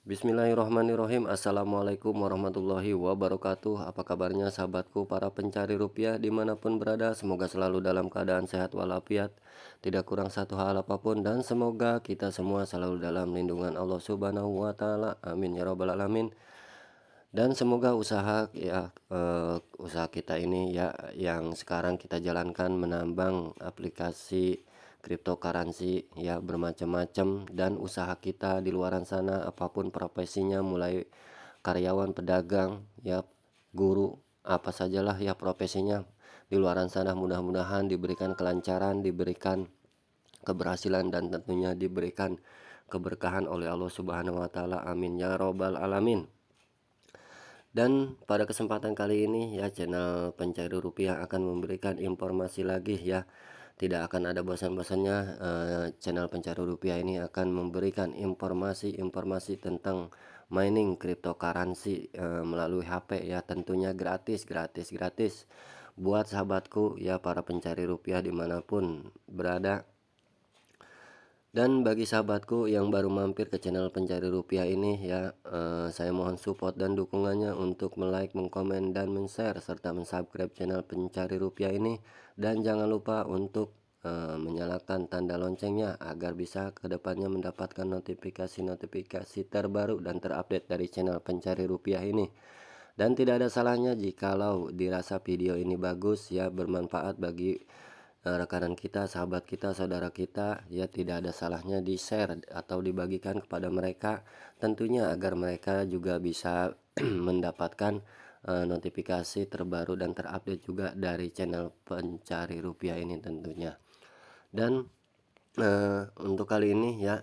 Bismillahirrahmanirrahim. Assalamualaikum warahmatullahi wabarakatuh. Apa kabarnya sahabatku para pencari rupiah dimanapun berada. Semoga selalu dalam keadaan sehat walafiat, tidak kurang satu hal apapun, dan semoga kita semua selalu dalam lindungan Allah Subhanahu wa Ta'ala. Amin ya Rabbal 'Alamin. Dan semoga usaha kita ini ya yang sekarang kita jalankan menambang aplikasi cryptocurrency ya bermacam-macam, dan usaha kita di luaran sana apapun profesinya, mulai karyawan, pedagang ya, guru, apa sajalah ya profesinya di luaran sana, mudah-mudahan diberikan kelancaran, diberikan keberhasilan, dan tentunya diberikan keberkahan oleh Allah Subhanahu wa Ta'ala. Amin ya Rabbal 'Alamin. Dan pada kesempatan kali ini ya, channel Pencari Rupiah akan memberikan informasi lagi ya. Tidak akan ada bosan-bosannya, channel Pencari Rupiah ini akan memberikan informasi-informasi tentang mining cryptocurrency melalui HP ya, tentunya gratis buat sahabatku ya, para pencari rupiah dimanapun berada. Dan bagi sahabatku yang baru mampir ke channel Pencari Rupiah ini ya, saya mohon support dan dukungannya untuk like, mengkomen, dan men-share serta mensubscribe channel Pencari Rupiah ini. Dan jangan lupa untuk menyalakan tanda loncengnya agar bisa kedepannya mendapatkan notifikasi-notifikasi terbaru dan terupdate dari channel Pencari Rupiah ini. Dan tidak ada salahnya jikalau dirasa video ini bagus ya, bermanfaat bagi rekan kita, sahabat kita, saudara kita ya, tidak ada salahnya di share atau dibagikan kepada mereka, tentunya agar mereka juga bisa mendapatkan notifikasi terbaru dan terupdate juga dari channel Pencari Rupiah ini tentunya. Dan untuk kali ini ya,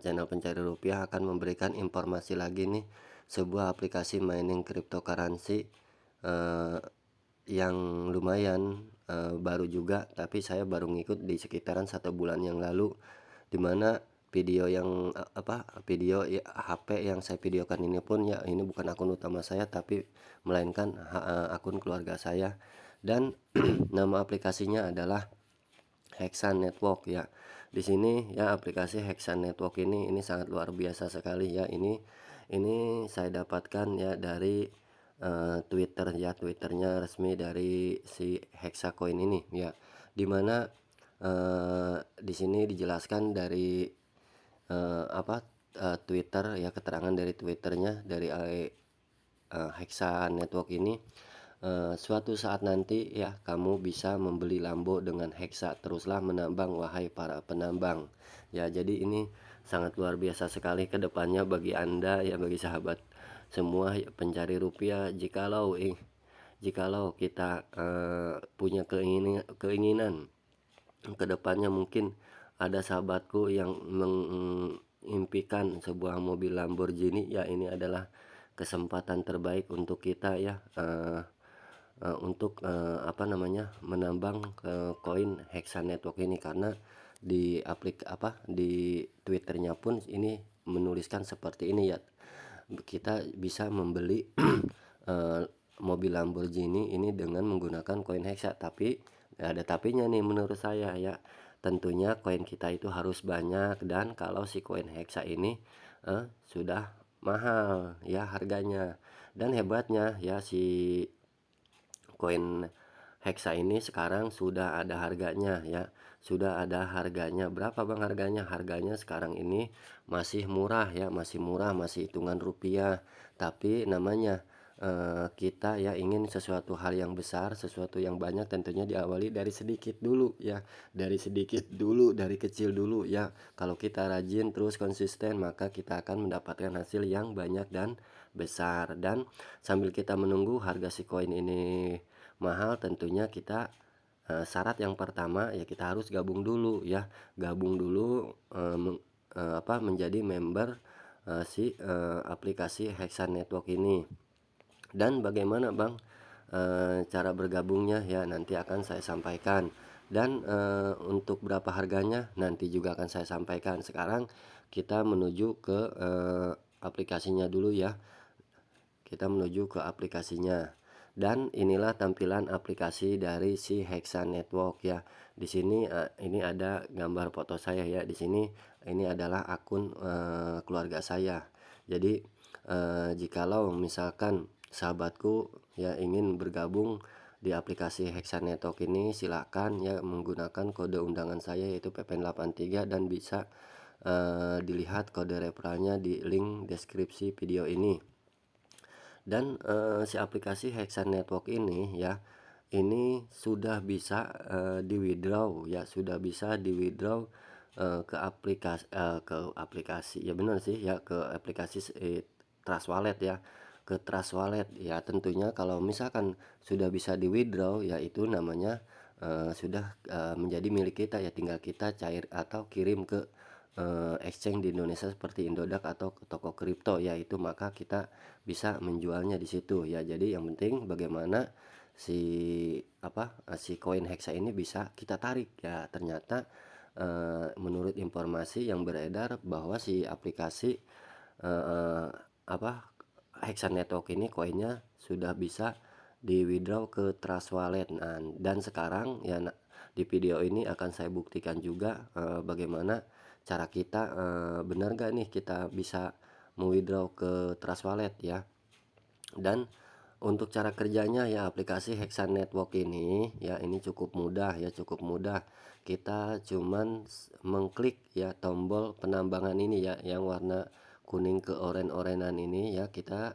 channel Pencari Rupiah akan memberikan informasi lagi nih, sebuah aplikasi mining cryptocurrency yang lumayan baru juga, tapi saya baru ngikut di sekitaran 1 bulan yang lalu, dimana video yang video ya, HP yang saya videokan ini pun ya, ini bukan akun utama saya tapi melainkan akun keluarga saya. Dan nama aplikasinya adalah Hexa Network ya. Di sini ya, aplikasi Hexa Network ini sangat luar biasa sekali ya. Ini saya dapatkan ya dari Twitter ya, Twitternya resmi dari si Hexacoin ini ya. Dimana di sini dijelaskan dari Twitter ya, keterangan dari Twitternya dari Hexa Network ini. Suatu saat nanti ya, kamu bisa membeli Lambo dengan Hexa, teruslah menambang wahai para penambang ya. Jadi ini sangat luar biasa sekali ke depannya bagi Anda ya, bagi sahabat semua ya, pencari rupiah. Jikalau kita punya keinginan ke depannya, mungkin ada sahabatku yang mengimpikan sebuah mobil Lamborghini ya, ini adalah kesempatan terbaik untuk kita ya, untuk menambang koin Hexa Network ini, karena di di Twitternya pun ini menuliskan seperti ini ya, kita bisa membeli mobil Lamborghini ini dengan menggunakan koin Hexa. Tapi ada tapinya nih menurut saya ya, tentunya koin kita itu harus banyak, dan kalau si koin Hexa ini sudah mahal ya harganya. Dan hebatnya ya, si koin Hexa ini sekarang sudah ada harganya ya, sudah ada harganya. Berapa bang harganya? Harganya sekarang ini masih murah ya, masih murah, masih hitungan rupiah. Tapi namanya kita ya ingin sesuatu hal yang besar, sesuatu yang banyak, tentunya diawali dari sedikit dulu ya, dari sedikit dulu, dari kecil dulu ya. Kalau kita rajin terus konsisten, maka kita akan mendapatkan hasil yang banyak dan besar. Dan sambil kita menunggu harga si koin ini mahal, tentunya kita syarat yang pertama ya, kita harus gabung dulu ya, gabung dulu menjadi member si aplikasi Hexa Network ini. Dan bagaimana bang cara bergabungnya ya, nanti akan saya sampaikan. Dan untuk berapa harganya nanti juga akan saya sampaikan. Sekarang kita menuju ke aplikasinya dulu ya, kita menuju ke aplikasinya. Dan inilah tampilan aplikasi dari si Hexa Network ya. Di sini ini ada gambar foto saya ya. Di sini ini adalah akun keluarga saya. Jadi, jikalau misalkan sahabatku ya ingin bergabung di aplikasi Hexa Network ini, silakan ya menggunakan kode undangan saya yaitu PPN83 dan bisa dilihat kode referralnya di link deskripsi video ini. Dan si aplikasi Hexa Network ini ya, ini sudah bisa di-withdraw ya, sudah bisa di-withdraw ke aplikasi ya, benar sih ya, ke aplikasi Trust Wallet ya, ke Trust Wallet ya. Tentunya kalau misalkan sudah bisa di-withdraw ya, itu namanya sudah menjadi milik kita ya, tinggal kita cair atau kirim ke exchange di Indonesia seperti Indodax atau ke toko kripto ya, itu maka kita bisa menjualnya di situ ya. Jadi yang penting bagaimana si si koin Hexa ini bisa kita tarik ya. Ternyata menurut informasi yang beredar bahwa si aplikasi eh, apa Hexa Network ini koinnya sudah bisa di withdraw ke Trust Wallet. Nah, dan sekarang ya di video ini akan saya buktikan juga bagaimana cara kita, benar gak nih kita bisa withdraw ke Trust Wallet ya. Dan untuk cara kerjanya ya, aplikasi Hexa Network ini ya, ini cukup mudah ya, cukup mudah. Kita cuman mengklik ya tombol penambangan ini ya, yang warna kuning ke oren-orenan ini ya, kita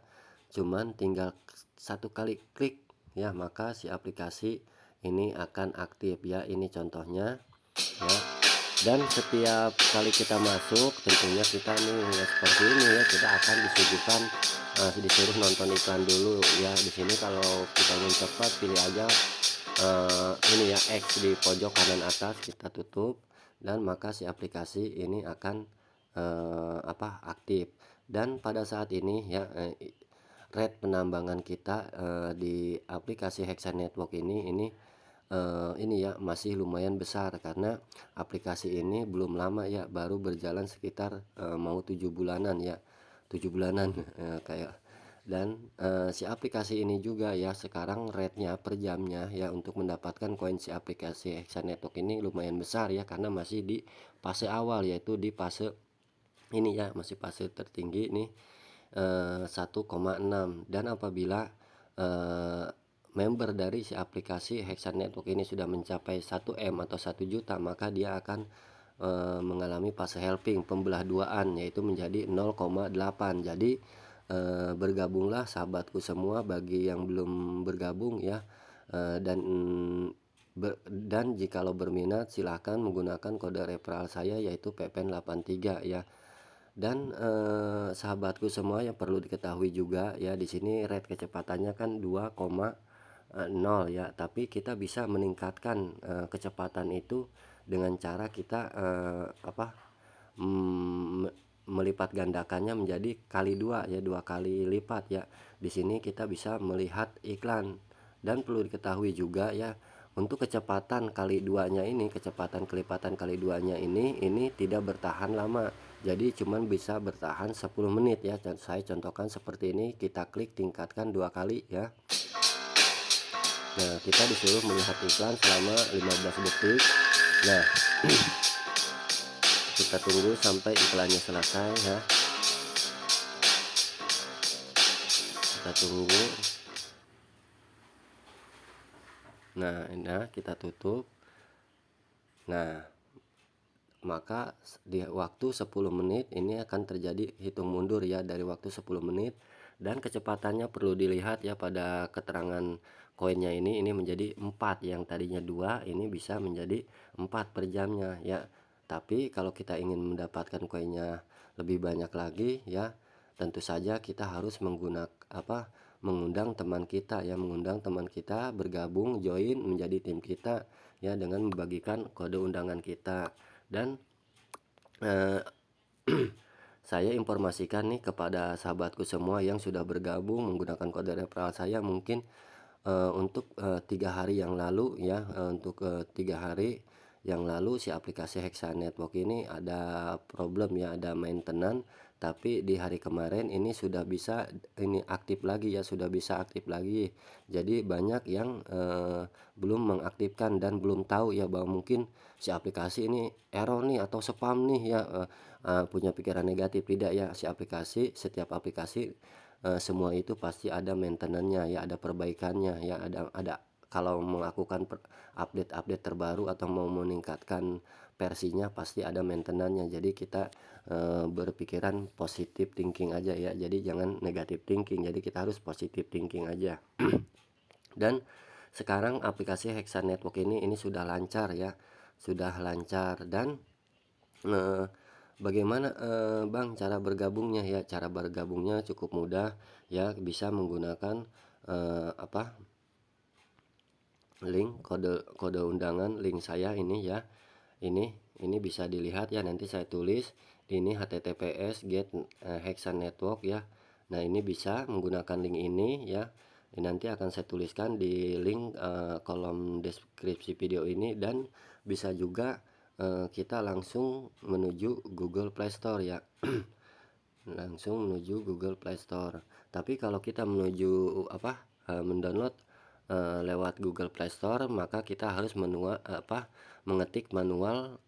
cuman tinggal satu kali klik ya, maka si aplikasi ini akan aktif ya. Ini contohnya ya. Dan setiap kali kita masuk, tentunya kita nih ya seperti ini ya, kita akan disuguhkan disuruh nonton iklan dulu ya. Di sini kalau kita ingin cepat, pilih aja ini ya, X di pojok kanan atas, kita tutup dan maka si aplikasi ini akan aktif. Dan pada saat ini ya, rate penambangan kita di aplikasi Hexa Network ini ya masih lumayan besar, karena aplikasi ini belum lama ya, baru berjalan sekitar mau 7 bulanan ya, 7 bulanan kayak. Dan si aplikasi ini juga ya, sekarang rate-nya per jamnya ya untuk mendapatkan koin si aplikasi Hexa Network ini lumayan besar ya, karena masih di fase awal, yaitu di fase ini ya, masih fase tertinggi nih 1,6. Dan apabila member dari si aplikasi Hexa Network ini sudah mencapai 1M atau 1 juta, maka dia akan mengalami fase helping, pembelah duaan, yaitu menjadi 0,8. Jadi bergabunglah sahabatku semua, bagi yang belum bergabung ya, dan jikalau berminat silahkan menggunakan kode referral saya yaitu PPN83 ya. Dan sahabatku semua, yang perlu diketahui juga ya, di sini rate kecepatannya kan 2,0 ya, tapi kita bisa meningkatkan kecepatan itu dengan cara kita melipat gandakannya menjadi kali 2 ya, 2 kali lipat ya. Di sini kita bisa melihat iklan. Dan perlu diketahui juga ya, untuk kecepatan kali 2-nya ini, kecepatan kelipatan kali 2-nya ini tidak bertahan lama. Jadi cuman bisa bertahan 10 menit ya. Dan saya contohkan seperti ini, kita klik tingkatkan 2 kali ya. Nah, kita disuruh melihat iklan selama 15 detik. Nah, kita tunggu sampai iklannya selesai ya. Kita tunggu. Nah, kita tutup. Nah, maka di waktu 10 menit ini akan terjadi hitung mundur ya, dari waktu 10 menit. Dan kecepatannya perlu dilihat ya, pada keterangan koinnya ini menjadi 4, yang tadinya 2 ini bisa menjadi 4 per jamnya ya. Tapi kalau kita ingin mendapatkan koinnya lebih banyak lagi ya, tentu saja kita harus mengundang teman kita ya, mengundang teman kita bergabung, join menjadi tim kita ya, dengan membagikan kode undangan kita. Dan saya informasikan nih kepada sahabatku semua yang sudah bergabung menggunakan kode referral saya, mungkin untuk 3 hari yang lalu ya, untuk 3 hari yang lalu si aplikasi Hexa Network ini ada problem ya, ada maintenance, tapi di hari kemarin ini sudah bisa ini aktif lagi ya, sudah bisa aktif lagi. Jadi banyak yang belum mengaktifkan dan belum tahu ya bahwa mungkin si aplikasi ini error nih atau spam nih ya, punya pikiran negatif. Tidak ya, si aplikasi, setiap aplikasi semua itu pasti ada maintenance-nya ya, ada perbaikannya ya, ada kalau melakukan update-update terbaru atau mau meningkatkan versinya pasti ada maintenance-nya. Jadi kita berpikiran positive thinking aja ya. Jadi jangan negative thinking. Jadi kita harus positive thinking aja. Dan sekarang aplikasi Hexa Network ini sudah lancar ya, sudah lancar. Dan bagaimana Bang cara bergabungnya ya? Cara bergabungnya cukup mudah ya, bisa menggunakan apa, link kode undangan link saya ini ya. Ini bisa dilihat ya, nanti saya tulis ini https get Hexa Network ya. Nah, ini bisa menggunakan link ini ya. Ini nanti akan saya tuliskan di link kolom deskripsi video ini. Dan bisa juga kita langsung menuju Google Play Store ya. Langsung menuju Google Play Store. Tapi kalau kita menuju apa, mendownload lewat Google Play Store, maka kita harus mengetik manual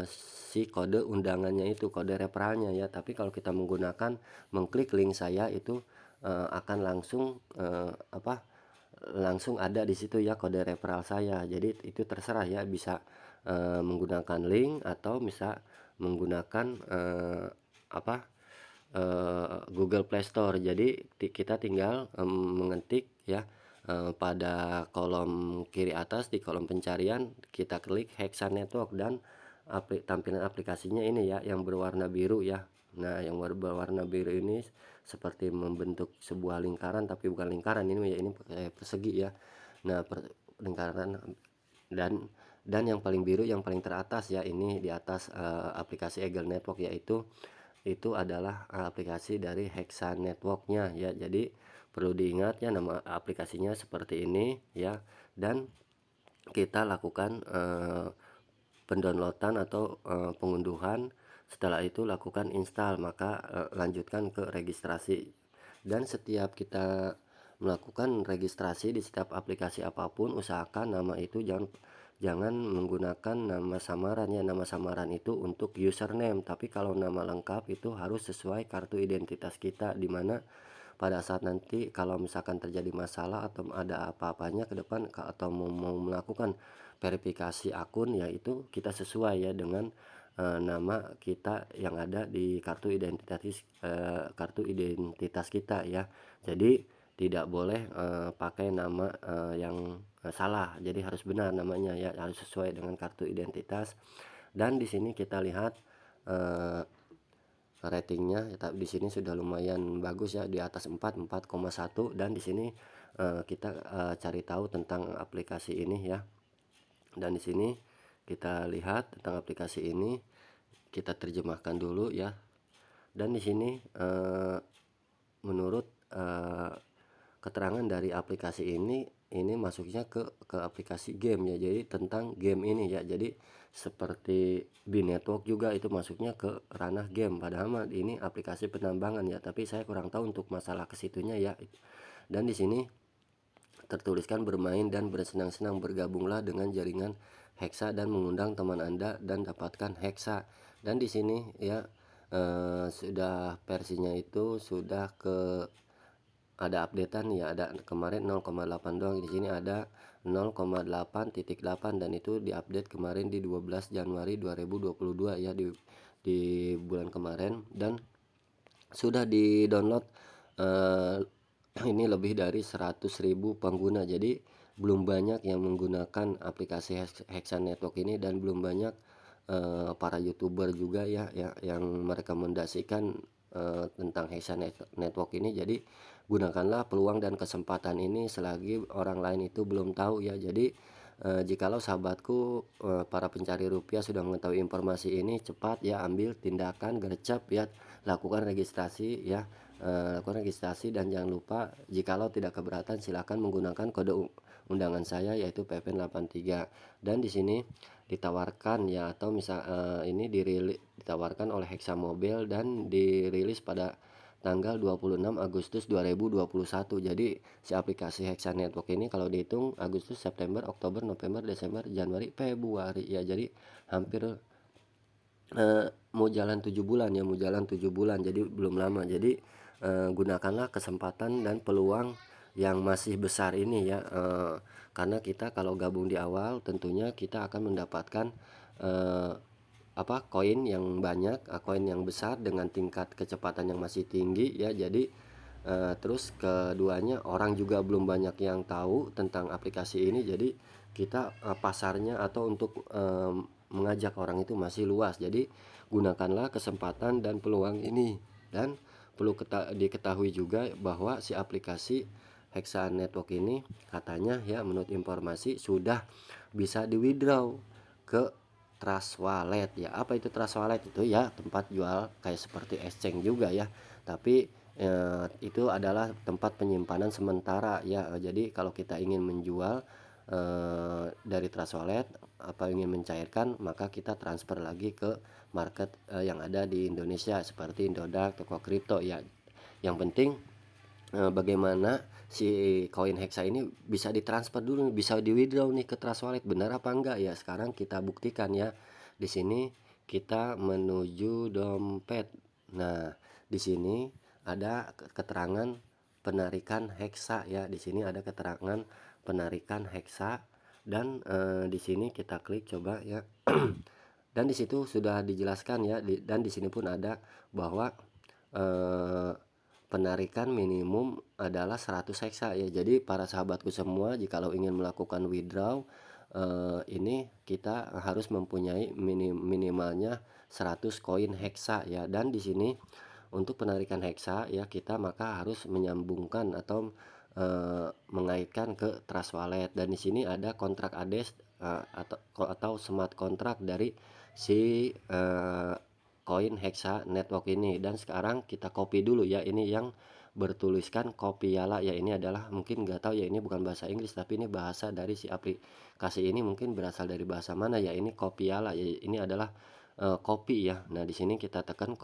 si kode undangannya itu, kode referralnya ya. Tapi kalau kita menggunakan mengklik link saya itu akan langsung langsung ada di situ ya kode referral saya. Jadi itu terserah ya, bisa menggunakan link atau bisa menggunakan Google Play Store. Jadi kita tinggal mengetik ya, pada kolom kiri atas di kolom pencarian kita klik Hexa Network, dan tampilan aplikasinya ini ya yang berwarna biru ya. Nah, yang berwarna biru ini seperti membentuk sebuah lingkaran, tapi bukan lingkaran ini ya, ini persegi ya. Nah, lingkaran. Dan yang paling biru, yang paling teratas ya, ini di atas aplikasi Eagle Network, yaitu itu adalah aplikasi dari Hexa Networknya ya. Jadi perlu diingat ya, nama aplikasinya seperti ini ya. Dan kita lakukan pendownloadan atau pengunduhan. Setelah itu lakukan install, maka lanjutkan ke registrasi. Dan setiap kita melakukan registrasi di setiap aplikasi apapun, usahakan nama itu jangan menggunakan nama samaran ya. Nama samaran itu untuk username, tapi kalau nama lengkap itu harus sesuai kartu identitas kita, dimana pada saat nanti kalau misalkan terjadi masalah atau ada apa-apanya ke depan atau mau melakukan verifikasi akun, yaitu kita sesuai ya dengan nama kita yang ada di kartu identitas kita ya. Jadi tidak boleh pakai nama yang salah. Jadi harus benar namanya ya, harus sesuai dengan kartu identitas. Dan di sini kita lihat ratingnya ya, di sini sudah lumayan bagus ya, di atas 4,1. Dan di sini kita cari tahu tentang aplikasi ini ya. Dan di sini kita lihat tentang aplikasi ini, kita terjemahkan dulu ya. Dan di sini menurut keterangan dari aplikasi ini masuknya ke aplikasi game ya. Jadi tentang game ini ya. Jadi seperti Binetwork juga itu masuknya ke ranah game, padahal ini aplikasi penambangan ya, tapi saya kurang tahu untuk masalah kesitunya ya. Dan di sini tertuliskan bermain dan bersenang-senang, bergabunglah dengan jaringan Hexa dan mengundang teman Anda dan dapatkan Hexa. Dan di sini ya sudah versinya itu sudah ada updatean ya, ada kemarin 0,8 doang. Di sini ada 0,8.8 dan itu diupdate kemarin di 12 Januari 2022 ya, di bulan kemarin. Dan sudah di-download ini lebih dari 100.000 pengguna. Jadi belum banyak yang menggunakan aplikasi Hexa Network ini, dan belum banyak para YouTuber juga ya yang merekomendasikan tentang Hexa Network ini. Jadi gunakanlah peluang dan kesempatan ini selagi orang lain itu belum tahu ya. Jadi jikalau sahabatku para pencari rupiah sudah mengetahui informasi ini, cepat ya ambil tindakan gercep ya, lakukan registrasi ya. Lakukan registrasi, dan jangan lupa jikalau tidak keberatan silahkan menggunakan kode undangan saya yaitu PPN 83 dan di sini ditawarkan ya atau ini ditawarkan oleh Hexa Mobile dan dirilis pada tanggal 26 Agustus 2021. Jadi si aplikasi Hexa Network ini kalau dihitung Agustus, September, Oktober, November, Desember, Januari, Februari ya, jadi hampir mau jalan 7 bulan ya, mau jalan 7 bulan, jadi belum lama. Jadi gunakanlah kesempatan dan peluang yang masih besar ini ya, karena kita kalau gabung di awal tentunya kita akan mendapatkan koin yang banyak, koin yang besar dengan tingkat kecepatan yang masih tinggi ya. Jadi terus keduanya orang juga belum banyak yang tahu tentang aplikasi ini, jadi kita pasarnya atau untuk mengajak orang itu masih luas. Jadi gunakanlah kesempatan dan peluang ini. Dan perlu diketahui juga bahwa si aplikasi Hexa Network ini katanya ya, menurut informasi sudah bisa di withdraw ke Trust Wallet ya. Apa itu Trust Wallet? Itu ya tempat jual kayak seperti exchange juga ya, tapi itu adalah tempat penyimpanan sementara ya. Jadi kalau kita ingin menjual dari Trust Wallet, ingin mencairkan, maka kita transfer lagi ke market yang ada di Indonesia seperti Indodax, toko kripto ya. Yang penting bagaimana si koin Hexa ini bisa ditransfer dulu, bisa di withdraw nih ke Trust Wallet, benar apa enggak ya? Sekarang kita buktikan ya. Di sini kita menuju dompet. Nah, di sini ada keterangan penarikan Hexa ya. Di sini ada keterangan penarikan Hexa dan di sini kita klik coba ya. Dan di situ sudah dijelaskan ya, dan di sini pun ada bahwa penarikan minimum adalah 100 Hexa ya. Jadi para sahabatku semua, jikalau ingin melakukan withdraw ini kita harus mempunyai minimalnya 100 koin Hexa ya. Dan di sini untuk penarikan Hexa ya, kita maka harus menyambungkan atau mengaitkan ke Trust Wallet. Dan di sini ada kontrak ADES atau smart contract dari si koin Hexa Network ini. Dan sekarang kita copy dulu ya, ini yang bertuliskan Kopiyala ya. Ini adalah, mungkin nggak tahu ya, ini bukan bahasa Inggris tapi ini bahasa dari si aplikasi ini, mungkin berasal dari bahasa mana ya. Ini Kopiyala ya, ini adalah kopi ya. Nah di sini kita tekan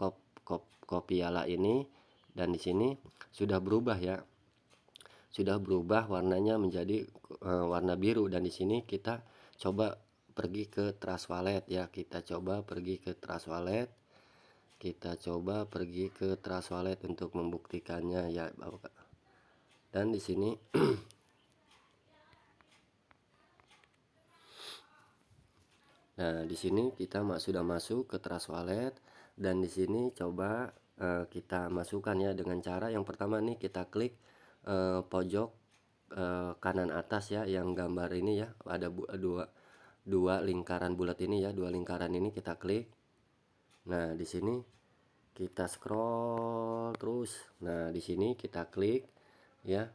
Kopiyala ini dan di sini sudah berubah ya, sudah berubah warnanya menjadi warna biru. Dan di sini kita coba pergi ke Trust Wallet ya, kita coba pergi ke Trust Wallet, kita coba pergi ke Trust Wallet untuk membuktikannya ya. Dan di sini nah di sini kita sudah masuk ke Trust Wallet, dan di sini coba kita masukkan ya dengan cara yang pertama nih, kita klik pojok kanan atas ya, yang gambar ini ya, ada dua lingkaran bulat ini ya, dua lingkaran ini kita klik. Nah di sini kita scroll terus. Nah di sini kita klik ya,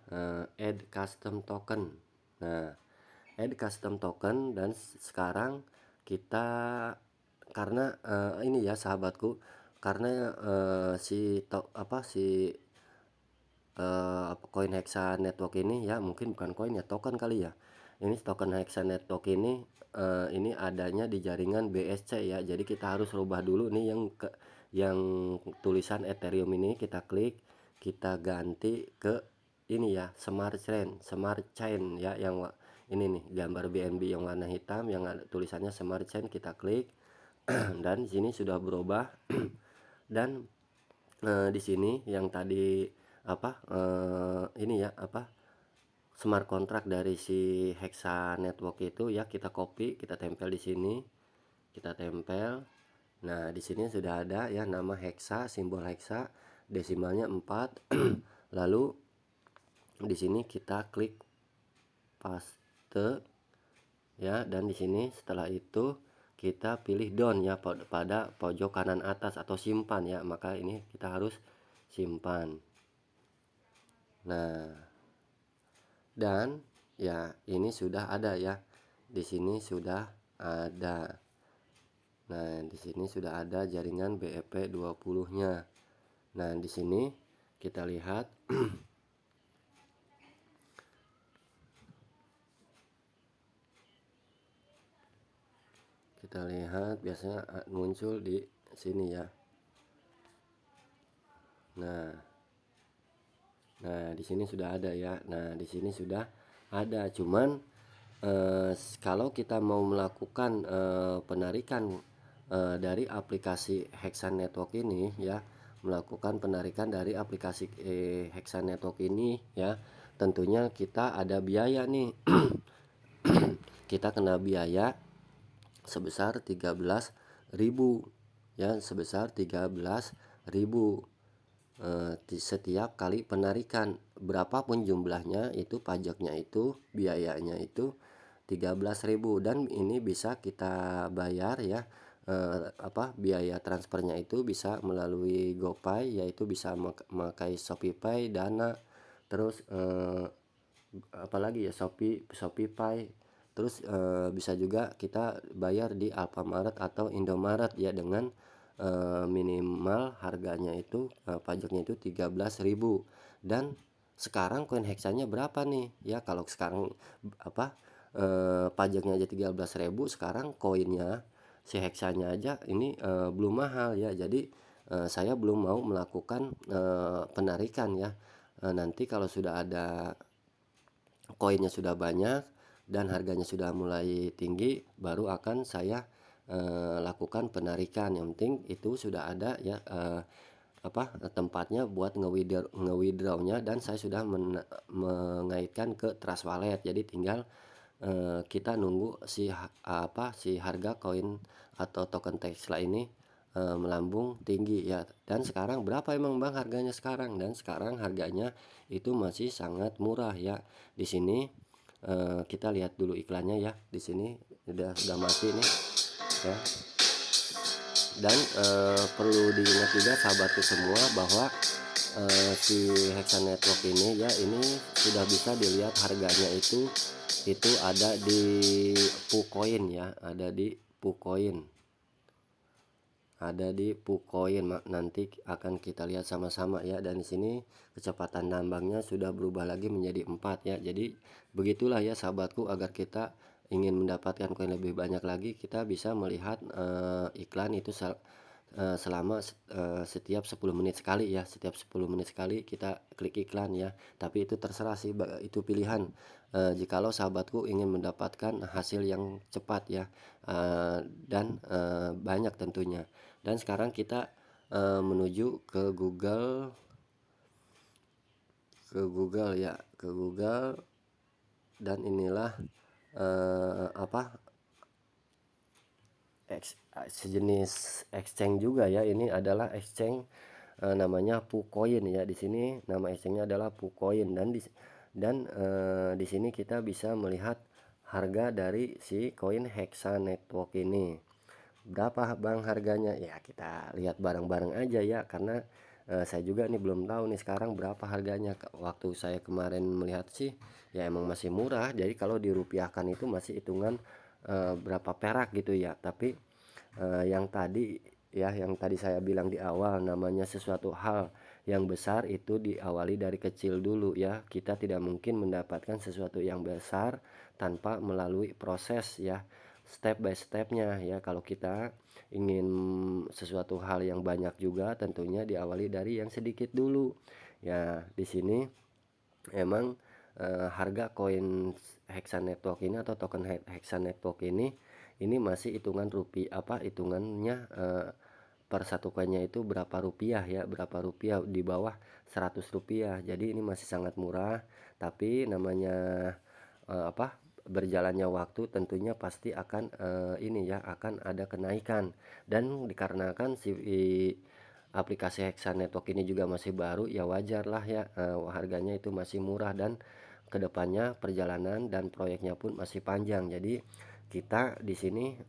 add custom token. Nah add custom token, dan sekarang kita, karena ini ya sahabatku, karena si koin Hexa Network ini ya, mungkin bukan koin ya, token kali ya. Ini token Hexa Network ini adanya di jaringan BSC ya. Jadi kita harus rubah dulu nih yang tulisan Ethereum ini, kita klik, kita ganti ke ini ya, Smart Chain ya, yang ini nih gambar BNB yang warna hitam yang tulisannya Smart Chain, kita klik. Dan di sini sudah berubah. Dan di sini yang tadi ini ya, smart contract dari si Hexa Network itu ya, kita copy, kita tempel di sini, kita tempel. Nah di sini sudah ada ya nama Hexa, simbol Hexa, desimalnya 4. Lalu di sini kita klik paste ya, dan di sini setelah itu kita pilih down ya, pada pojok kanan atas atau simpan ya, maka ini kita harus simpan. Nah dan ya ini sudah ada ya, di sini sudah ada. Nah di sini sudah ada jaringan BEP 20-nya. Nah di sini kita lihat kita lihat biasanya muncul di sini ya. Nah, di sini sudah ada ya. Nah, di sini sudah ada. Cuman kalau kita mau melakukan penarikan dari aplikasi Hexa Network ini ya, melakukan penarikan dari aplikasi Hexa Network ini ya, tentunya kita ada biaya nih. Kita kena biaya sebesar 13.000 ya, sebesar 13.000 setiap kali penarikan, berapapun jumlahnya itu pajaknya itu biayanya itu 13.000, dan ini bisa kita bayar ya, biaya transfernya itu bisa melalui GoPay, yaitu bisa memakai ShopeePay, Dana, terus apalagi ya, ShopeePay, terus bisa juga kita bayar di Alfamart atau Indomaret ya, dengan minimal harganya itu pajaknya itu 13.000. Dan sekarang koin heksanya berapa nih ya? Kalau sekarang pajaknya aja 13.000, sekarang koinnya si heksanya aja ini belum mahal ya. Jadi saya belum mau melakukan penarikan ya. Nanti kalau sudah ada koinnya, sudah banyak dan harganya sudah mulai tinggi, baru akan saya lakukan penarikan. Yang penting itu sudah ada ya, tempatnya buat ngewithdrawnya, dan saya sudah mengaitkan ke Trust Wallet. Jadi tinggal kita nunggu si harga koin atau token Tesla ini melambung tinggi ya. Dan sekarang berapa emang Bang harganya sekarang? Dan sekarang harganya itu masih sangat murah ya. Di sini kita lihat dulu iklannya ya. Di sini sudah mati nih ya. Dan perlu diingat juga sahabatku semua bahwa si Hexa Network ini ya, ini sudah bisa dilihat harganya itu ada di Pucoin ya, ada di Pucoin, nanti akan kita lihat sama-sama ya. Dan di sini kecepatan nambangnya sudah berubah lagi menjadi 4 ya. Jadi begitulah ya sahabatku, agar kita ingin mendapatkan koin lebih banyak lagi, kita bisa melihat iklan itu selama setiap 10 menit sekali ya. Setiap 10 menit sekali kita klik iklan ya. Tapi itu terserah sih, itu pilihan. Jikalau sahabatku ingin mendapatkan hasil yang cepat ya, dan banyak tentunya. Dan sekarang kita menuju ke Google, ya, ke Google. Dan inilah sejenis exchange juga ya. Ini adalah exchange namanya Pucoin ya. Di sini nama exchange-nya adalah Pucoin, dan di sini kita bisa melihat harga dari si koin Hexa Network ini. Berapa Bang harganya? Ya kita lihat bareng-bareng aja ya, karena saya juga nih belum tahu nih sekarang berapa harganya. Waktu saya kemarin melihat sih ya emang masih murah. Jadi kalau dirupiahkan itu masih hitungan berapa perak gitu ya. Tapi yang tadi saya bilang di awal, namanya sesuatu hal yang besar itu diawali dari kecil dulu ya. Kita tidak mungkin mendapatkan sesuatu yang besar tanpa melalui proses ya, step by stepnya ya. Kalau kita ingin sesuatu hal yang banyak juga, tentunya diawali dari yang sedikit dulu ya. Di sini emang harga koin Hexa Network ini atau token Hexa Network ini masih hitungan hitungannya per satu koinnya itu berapa rupiah ya, berapa rupiah, di bawah 100 rupiah. Jadi ini masih sangat murah. Tapi namanya berjalannya waktu tentunya pasti akan ini ya, akan ada kenaikan. Dan dikarenakan si aplikasi Hexa Network ini juga masih baru ya, wajar lah ya harganya itu masih murah. Dan kedepannya perjalanan dan proyeknya pun masih panjang. Jadi kita di sini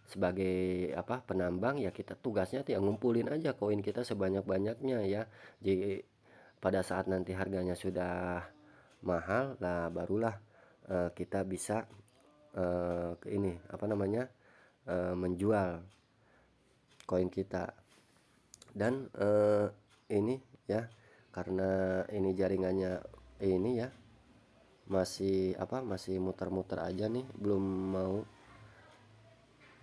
sebagai penambang ya, kita tugasnya tuh yang ngumpulin aja koin kita sebanyak-banyaknya ya. Jadi pada saat nanti harganya sudah mahal, lah barulah kita bisa ke ini menjual koin kita. Dan ini ya, karena ini jaringannya ini ya masih muter-muter aja nih, belum mau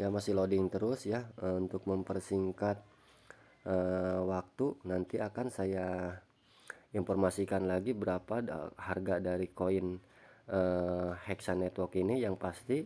ya masih loading terus ya. Untuk mempersingkat waktu, nanti akan saya informasikan lagi berapa harga dari koin Hexa Network ini. Yang pasti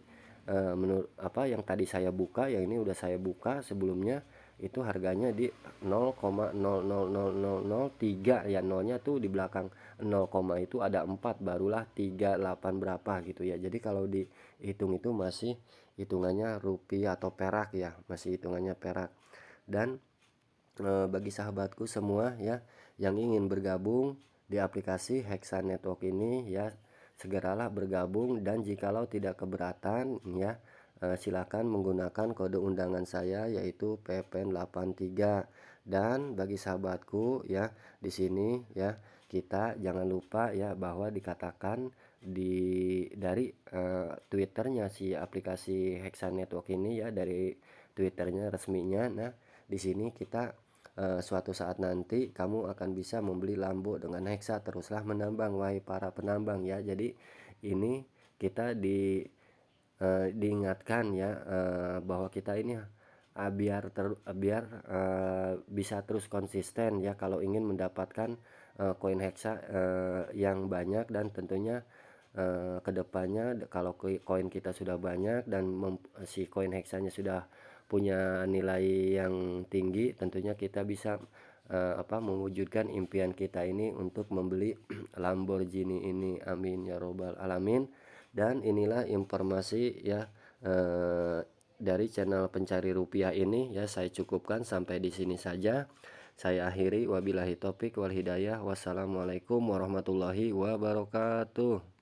menurut apa yang tadi saya buka, yang ini udah saya buka sebelumnya, itu harganya di 0,000003 ya, nolnya tuh di belakang 0, itu ada 4, barulah 38 berapa gitu ya. Jadi kalau dihitung itu masih hitungannya rupiah atau perak ya, masih hitungannya perak. Dan bagi sahabatku semua ya yang ingin bergabung di aplikasi Hexa Network ini ya, segeralah bergabung. Dan jikalau tidak keberatan ya, silakan menggunakan kode undangan saya yaitu PPN83. Dan bagi sahabatku ya, di sini ya kita jangan lupa ya bahwa dikatakan dari Twitternya si aplikasi Hexa Network ini ya, dari Twitternya resminya. Nah, di sini kita suatu saat nanti kamu akan bisa membeli Lambo dengan Hexa. Teruslah menambang wahai para penambang ya. Jadi ini kita diingatkan ya, bahwa kita ini biar bisa terus konsisten ya kalau ingin mendapatkan koin Hexa yang banyak. Dan tentunya kedepannya kalau koin kita sudah banyak dan si koin Hexanya sudah punya nilai yang tinggi, tentunya kita bisa mewujudkan impian kita ini untuk membeli Lamborghini ini. Amin ya robbal alamin. Dan inilah informasi ya dari channel pencari rupiah ini ya, saya cukupkan sampai di sini saja. Saya akhiri, wabillahi taufik wal hidayah. Wassalamualaikum warahmatullahi wabarakatuh.